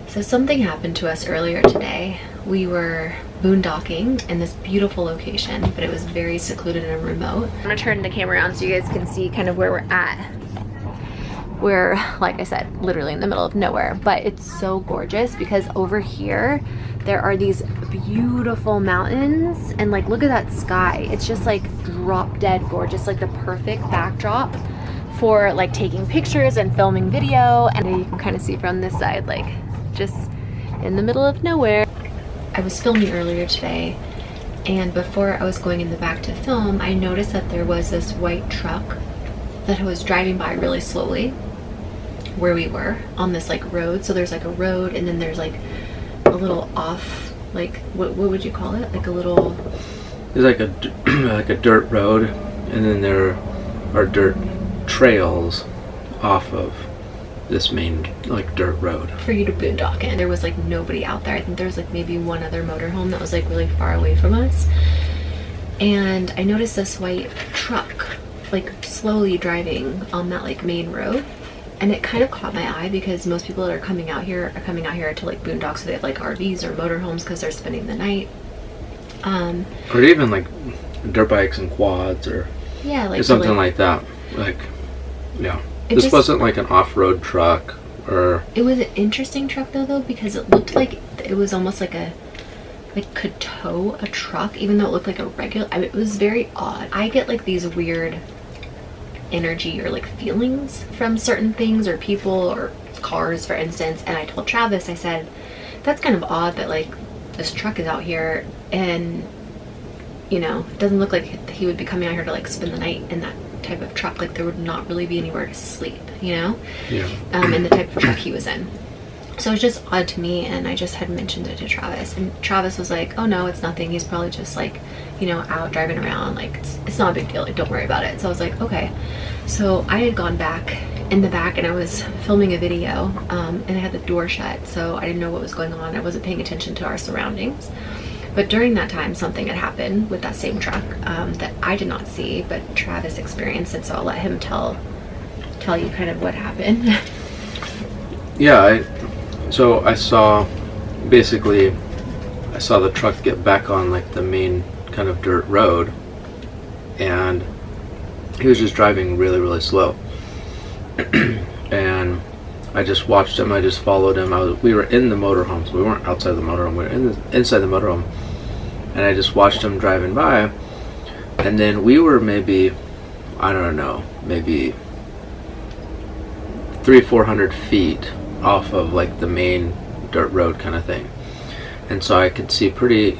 So something happened to us earlier today. We were boondocking in this beautiful location, but it was very secluded and remote. I'm gonna turn the camera on so you guys can see kind of where we're at. We're, like I said, literally in the middle of nowhere, but it's so gorgeous because over here there are these beautiful mountains, and like look at that sky. It's just like drop dead gorgeous, like the perfect backdrop for like taking pictures and filming video. And you can kind of see from this side, like just in the middle of nowhere. I was filming earlier today, and before I was going in the back to film, I noticed that there was this white truck that was driving by really slowly where we were on this like road. So there's like a road, and then there's like a little off, like what would you call it, like a little, there's like a dirt road, and then there are dirt trails off of this main like dirt road for you to boondock in. There was like nobody out there. I think there was like maybe one other motorhome that was like really far away from us, and I noticed this white truck like slowly driving on that like main road, and it kind of caught my eye because most people that are coming out here to like boondock, so they have like RVs or motorhomes because they're spending the night, or even like dirt bikes and quads, or yeah, like something like that. Like, yeah, this wasn't like an off-road truck. Or it was an interesting truck though because it looked like it was almost like could tow a truck, even though it looked like a regular. I mean, it was very odd. I get like these weird energy or like feelings from certain things or people or cars, for instance, and I told Travis, I said, that's kind of odd that like this truck is out here, and you know, it doesn't look like he would be coming out here to like spend the night in that type of truck. Like there would not really be anywhere to sleep, you know. Yeah. In the type of truck he was in. So it was just odd to me, and I just had mentioned it to Travis, and Travis was like, oh no, it's nothing, he's probably just like, you know, out driving around, like it's not a big deal, like don't worry about it. So I was like, okay. So I had gone back in the back and I was filming a video, and I had the door shut, so I didn't know what was going on. I wasn't paying attention to our surroundings. But during that time, something had happened with that same truck that I did not see, but Travis experienced it, so I'll let him tell you kind of what happened. Yeah, so I saw the truck get back on like the main kind of dirt road, and he was just driving really, really slow. And I just watched him, I just followed him. We were in the motorhome, so we weren't outside the motorhome, we were inside the motorhome. And I just watched him driving by, and then we were maybe, I don't know, maybe 300-400 feet off of like the main dirt road kind of thing, and so I could see pretty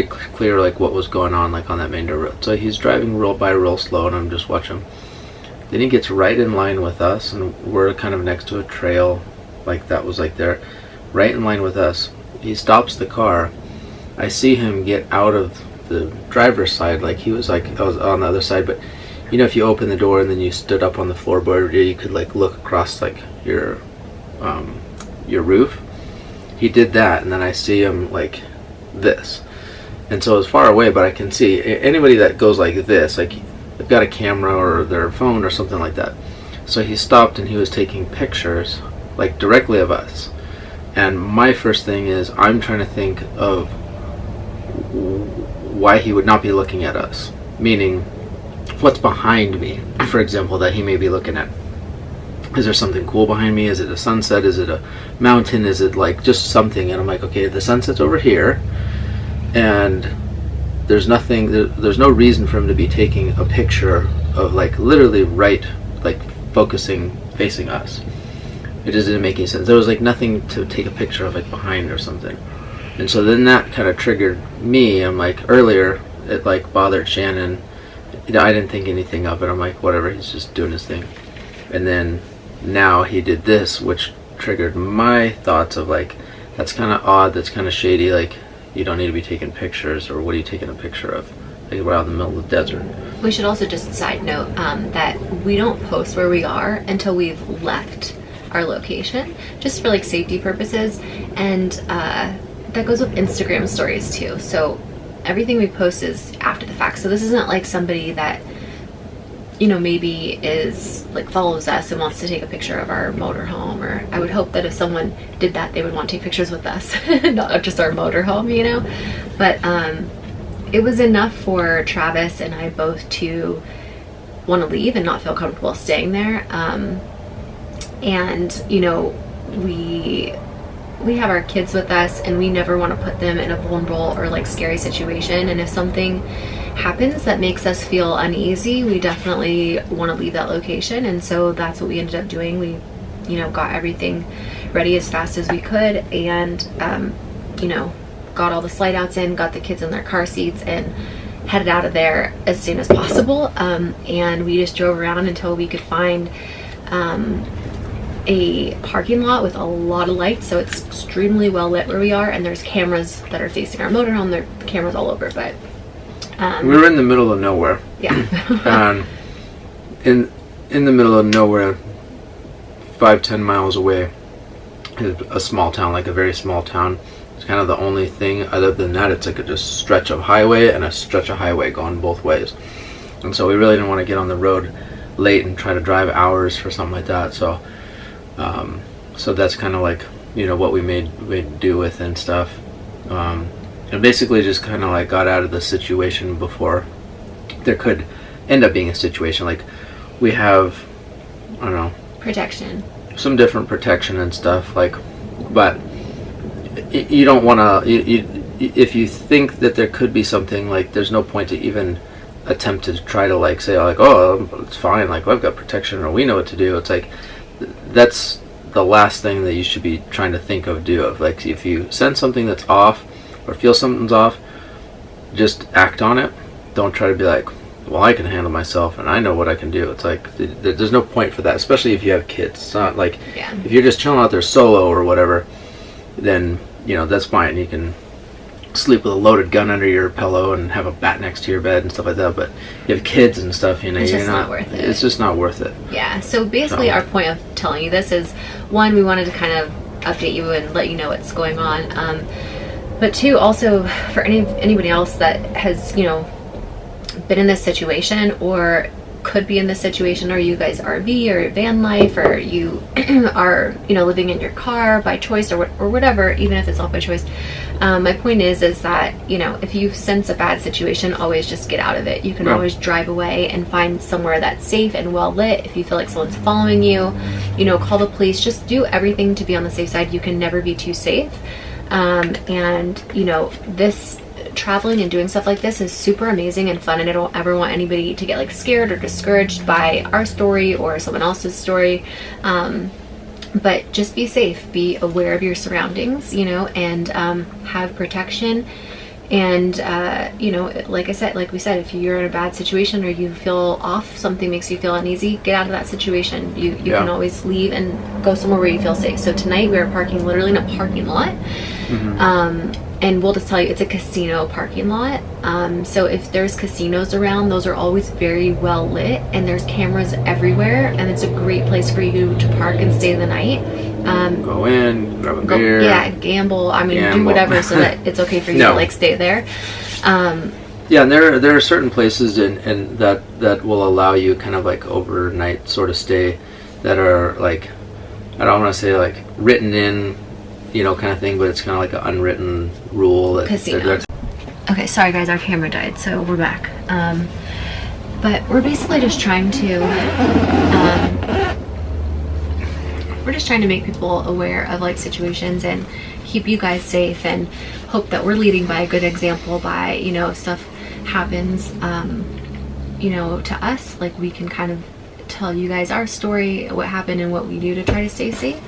clear like what was going on like on that main dirt road. So he's driving real slow, and I'm just watching him. Then he gets right in line with us, and we're kind of next to a trail like that was like there, right in line with us. He stops the car. I see him get out of the driver's side, like he was like, I was on the other side, but you know, if you open the door and then you stood up on the floorboard, you could like look across like your roof. He did that, and then I see him like this, and so it's far away, but I can see anybody that goes like this, like they've got a camera or their phone or something like that. So he stopped and he was taking pictures like directly of us, and my first thing is I'm trying to think of why he would not be looking at us, meaning what's behind me, for example, that he may be looking at. Is there something cool behind me? Is it a sunset? Is it a mountain? Is it like just something? And I'm like, okay, the sunset's over here, and there's nothing, there's no reason for him to be taking a picture of like literally right, like facing us. It just didn't make any sense. There was like nothing to take a picture of like behind or something. And so then that kind of triggered me. I'm like, earlier it like bothered Shannon. You know, I didn't think anything of it. I'm like, whatever, he's just doing his thing. And then now he did this, which triggered my thoughts of like, that's kind of odd, that's kind of shady, like you don't need to be taking pictures, or what are you taking a picture of? Like we're out in the middle of the desert. We should also just side note that we don't post where we are until we've left our location, just for like safety purposes, and that goes with Instagram stories too. So everything we post is after the fact. So this isn't like somebody that you know, maybe is like follows us and wants to take a picture of our motorhome, or I would hope that if someone did that, they would want to take pictures with us, not just our motorhome, you know. But it was enough for Travis and I both to want to leave and not feel comfortable staying there. And you know, we have our kids with us, and we never want to put them in a vulnerable or like scary situation. And if something happens that makes us feel uneasy, we definitely want to leave that location. And so that's what we ended up doing. We, you know, got everything ready as fast as we could, and you know, got all the slide outs in, got the kids in their car seats, and headed out of there as soon as possible. And we just drove around until we could find a parking lot with a lot of lights, so it's extremely well lit where we are, and there's cameras that are facing our motorhome. There are cameras all over, but we were in the middle of nowhere. Yeah. And in the middle of nowhere, 5-10 miles away, is a small town, like a very small town. It's kind of the only thing. Other than that, it's like a just stretch of highway and a stretch of highway going both ways. And so we really didn't want to get on the road late and try to drive hours for something like that. So so that's kind of like, you know, what we made do with and stuff. And basically just kind of like got out of the situation before there could end up being a situation. Like we have, I don't know, protection, some different protection and stuff, like, but you don't want to, if you think that there could be something, like there's no point to even attempt to try to like say like, oh, it's fine, like I've got protection or we know what to do. It's like, that's the last thing that you should be trying to think of like if you sense something that's off or feel something's off, just act on it. Don't try to be like, well, I can handle myself and I know what I can do. It's like there's no point for that, especially if you have kids. It's not like, yeah, if you're just chilling out there solo or whatever, then you know that's fine. You can sleep with a loaded gun under your pillow and have a bat next to your bed and stuff like that. But you have kids and stuff, you know, it's you're just not worth it. It's just not worth it. Yeah. So basically, our point of telling you this is, one, we wanted to kind of update you and let you know what's going on. But two, also for anybody else that has, you know, been in this situation or could be in this situation, or you guys RV or van life, or you are, you know, living in your car by choice or whatever, even if it's not by choice. My point is that, you know, if you sense a bad situation, always just get out of it. You can always drive away and find somewhere that's safe and well lit. If you feel like someone's following you, you know, call the police. Just do everything to be on the safe side. You can never be too safe. And, you know, this traveling and doing stuff like this is super amazing and fun, and I don't ever want anybody to get like scared or discouraged by our story or someone else's story. But just be safe, be aware of your surroundings, you know, and have protection. And you know, like we said, if you're in a bad situation or you feel off, something makes you feel uneasy, get out of that situation. You can always leave and go somewhere where you feel safe. So tonight we are parking literally in a parking lot. And we'll just tell you, it's a casino parking lot. So if there's casinos around, those are always very well lit, and there's cameras everywhere, and it's a great place for you to park and stay the night. Go in, grab a beer. Yeah, gamble. I mean, do whatever so that it's okay for you to like stay there. Yeah, and there are certain places and that will allow you kind of like overnight sort of stay that are like, I don't want to say like written in, you know, kind of thing, but it's kind of like an unwritten rule. Casino. Okay, sorry guys, our camera died, so we're back. But we're basically just trying to make people aware of like situations and keep you guys safe, and hope that we're leading by a good example. By, you know, if stuff happens, you know, to us, like we can kind of tell you guys our story, what happened, and what we do to try to stay safe.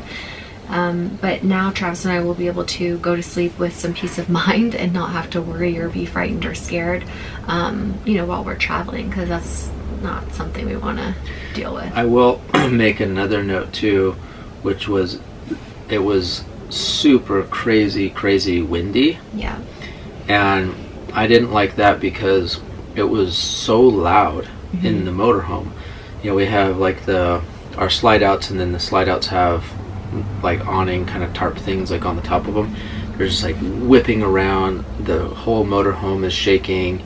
But now Travis and I will be able to go to sleep with some peace of mind and not have to worry or be frightened or scared, you know, while we're traveling, because that's not something we want to deal with. I will make another note too, which was, it was super crazy windy. Yeah. And I didn't like that because it was so loud in the motorhome. You know, we have like our slide outs, and then the slide outs have like awning kind of tarp things like on the top of them. They're just like whipping around, the whole motorhome is shaking,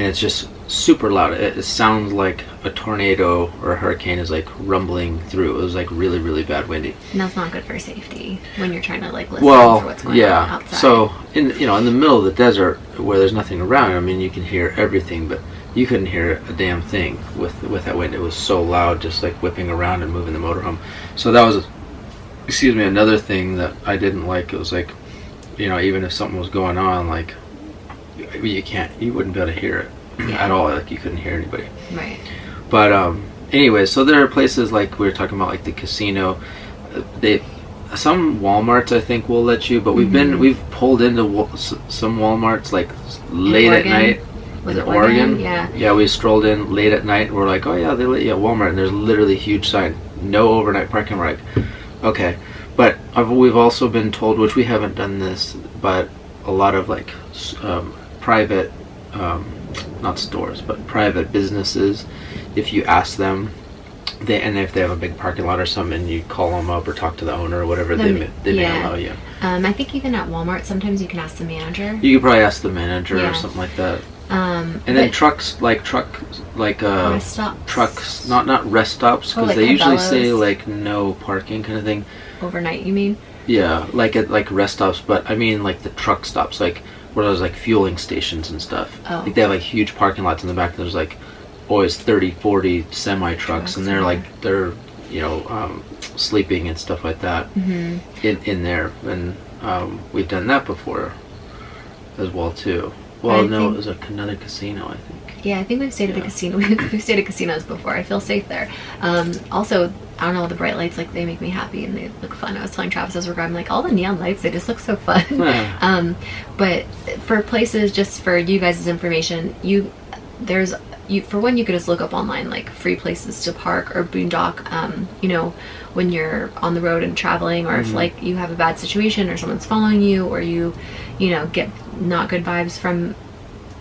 and it's just super loud. It sounds like a tornado or a hurricane is like rumbling through. It was like really, really bad windy. And that's not good for safety when you're trying to like listen for what's going on outside. So in the middle of the desert where there's nothing around, I mean, you can hear everything, but you couldn't hear a damn thing with that wind. It was so loud, just like whipping around and moving the motorhome. So that was, another thing that I didn't like. It was like, even if something was going on, like you wouldn't be able to hear it at all. Like you couldn't hear anybody. Right. But anyway, so there are places like we were talking about, like the casino. Some Walmarts I think will let you, but we've pulled into some Walmarts like late at night. Was it Oregon? Yeah. Yeah, we strolled in late at night and we're like, oh yeah, they let you at Walmart, and there's literally a huge sign, no overnight parking. We're like, okay. But we've also been told, which we haven't done this, but a lot of like private, not stores, but private businesses, if you ask them, and if they have a big parking lot or something, and you call them up or talk to the owner or whatever, they may allow you. I think even at Walmart, sometimes you can ask the manager. You could probably ask the manager or something like that. And then trucks, rest stops. Trucks, not rest stops, because like they usually Cabela's. say like no parking kind of thing. Overnight, you mean? Yeah, like at like rest stops, but I mean like the truck stops, like where there's like fueling stations and stuff. Oh. Like they have like huge parking lots in the back. There's like always 30, 40 semi trucks, and they're sleeping and stuff like that in there. And we've done that before as well too. Well, it was another casino, I think. Yeah, I think we've stayed at the casino. We've stayed at casinos before. I feel safe there. Also, I don't know, the bright lights, like, they make me happy and they look fun. I was telling Travis as we're driving, like, all the neon lights, they just look so fun. Yeah. But for places, just for you guys' information, for one, you could just look up online, like, free places to park or boondock, when you're on the road and traveling, or if, like, you have a bad situation or someone's following you, or you get not good vibes from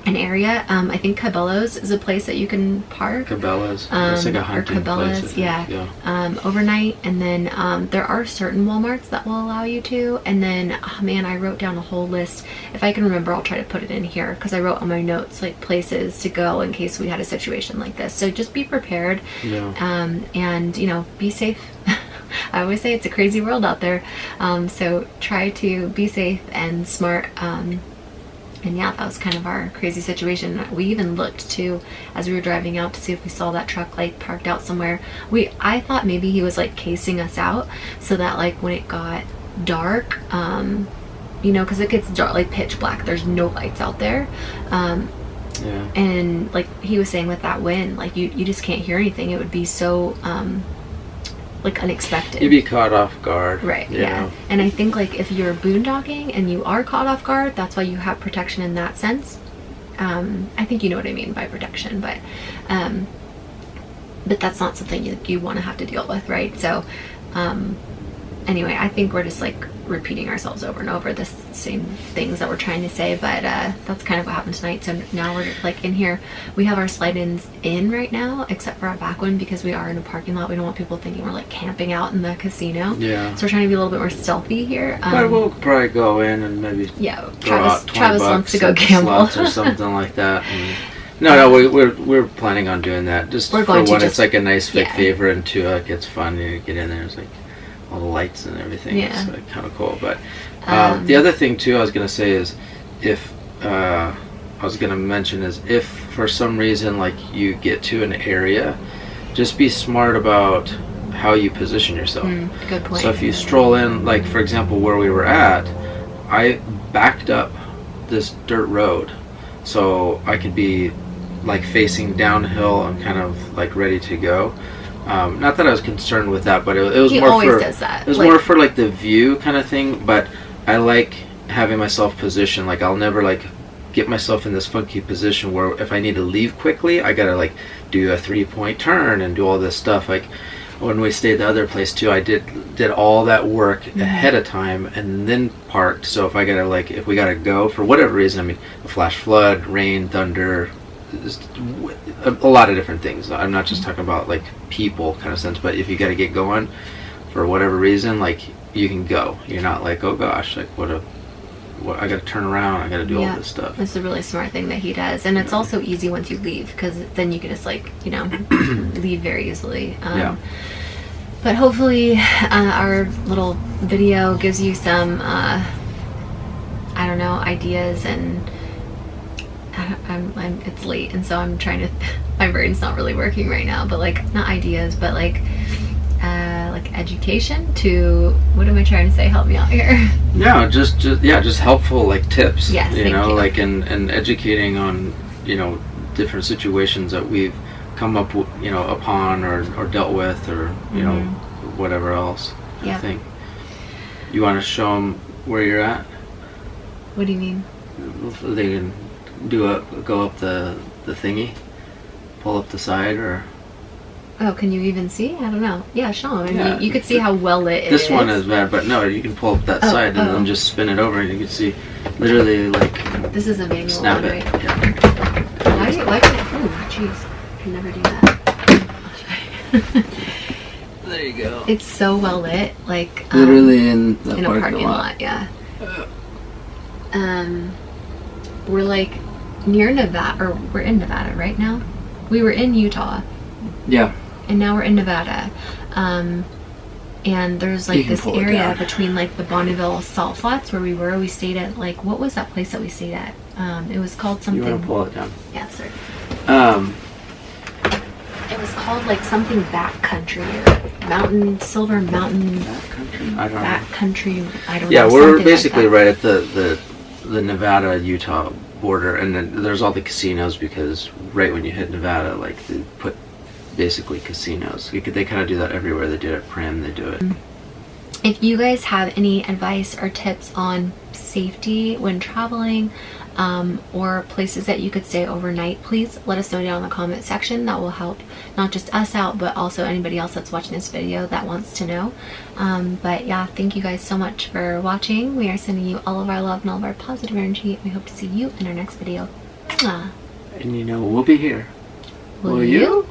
an area. I think Cabela's is a place that you can park. Cabela's. It's like a hunting place. Yeah. Overnight. And then there are certain Walmarts that will allow you to. And then, I wrote down a whole list. If I can remember, I'll try to put it in here, because I wrote on my notes like places to go in case we had a situation like this. So just be prepared. Yeah. And be safe. I always say it's a crazy world out there. So try to be safe and smart. And yeah, that was kind of our crazy situation. We even looked too as we were driving out to see if we saw that truck like parked out somewhere. I thought maybe he was like casing us out so that like when it got dark, because it gets dark, like pitch black, there's no lights out there. And like he was saying, with that wind, like you just can't hear anything. It would be so like unexpected. You'd be caught off guard. Right, yeah. And I think like if you're boondocking and you are caught off guard, that's why you have protection in that sense. I think you know what I mean by protection, but that's not something you want to have to deal with, right? So anyway, I think we're just like repeating ourselves over and over the same things that we're trying to say, but that's kind of what happened tonight. So now we're like in here, we have our slide-ins in right now, except for our back one, because we are in a parking lot. We don't want people thinking we're like camping out in the casino. Yeah. So we're trying to be a little bit more stealthy here. But we'll probably go in and maybe Travis wants to go gamble or something like that. And no, we're planning on doing that. Just for one, it's like a nice fake favor, and two, like it's fun to get in there. It's like all the lights and everything. It's like kind of cool. But the other thing too I was gonna say is, if if for some reason like you get to an area, just be smart about how you position yourself. Good point. So if you stroll in, like for example where we were at, I backed up this dirt road so I could be like facing downhill and kind of like ready to go. Not that I was concerned with that, but it was more for does that. It was more for like the view kind of thing. But I like having myself positioned. Like I'll never like get myself in this funky position where if I need to leave quickly, I gotta like do a 3-point turn and do all this stuff. Like when we stayed the other place too, I did all that work ahead of time and then parked. So if we gotta go for whatever reason, I mean, a flash flood, rain, thunder, a lot of different things. I'm not just talking about like people kind of sense, but if you got to get going for whatever reason, like you can go. You're not like, oh gosh, like what I got to turn around, I got to do Yeah. all this stuff. It's a really smart thing that he does, and it's also easy once you leave, because then you can just like, you know, leave very easily. Yeah. But hopefully our little video gives you some I don't know, ideas, and it's late, and so I'm trying to my brain's not really working right now, but like, not ideas, but like education to, what am I trying to say? Help me out here. Yeah, just helpful like tips. Yes, you thank know, you. like and educating on, you know, different situations that we've come up with, you know, upon or dealt with, or you know, whatever else. Yeah. I think you want to show them where you're at. What do you mean? They can go up the thingy, pull up the side, or Oh, can you even see? I don't know. Yeah, show them. I mean, Yeah. you could see how well lit it is. this one is bad, but no, you can pull up that side and then just spin it over, and you can see literally like This is a manual snap one, it. right? Yeah. Why can I? Oh, jeez. I can never do that. There you go. It's so well lit, like Literally in the in a parking lot. Yeah. We're like near Nevada, or we're in Nevada right now. We were in Utah, Yeah. and now we're in Nevada. And there's You like can this pull it area down. between like the Bonneville Salt Flats where we were. We stayed at, like, what was that place that we stayed at? It was called You want something. to pull it down? Yeah, sorry. It It was called like something backcountry, or mountain, silver mountain Backcountry? I don't know. backcountry. I don't Yeah, know. we're something basically like that. right at the Nevada-Utah border, and then there's all the casinos, because right when you hit Nevada, like, they put basically casinos. They kind of do that everywhere. They do it at Prim, they do it. If you guys have any advice or tips on safety when traveling, or places that you could stay overnight, please let us know down in the comment section. That will help not just us out, but also anybody else that's watching this video that wants to know. But yeah, thank you guys so much for watching. We are sending you all of our love and all of our positive energy. We hope to see you in our next video. Mwah. And you know, we'll be here. Will you?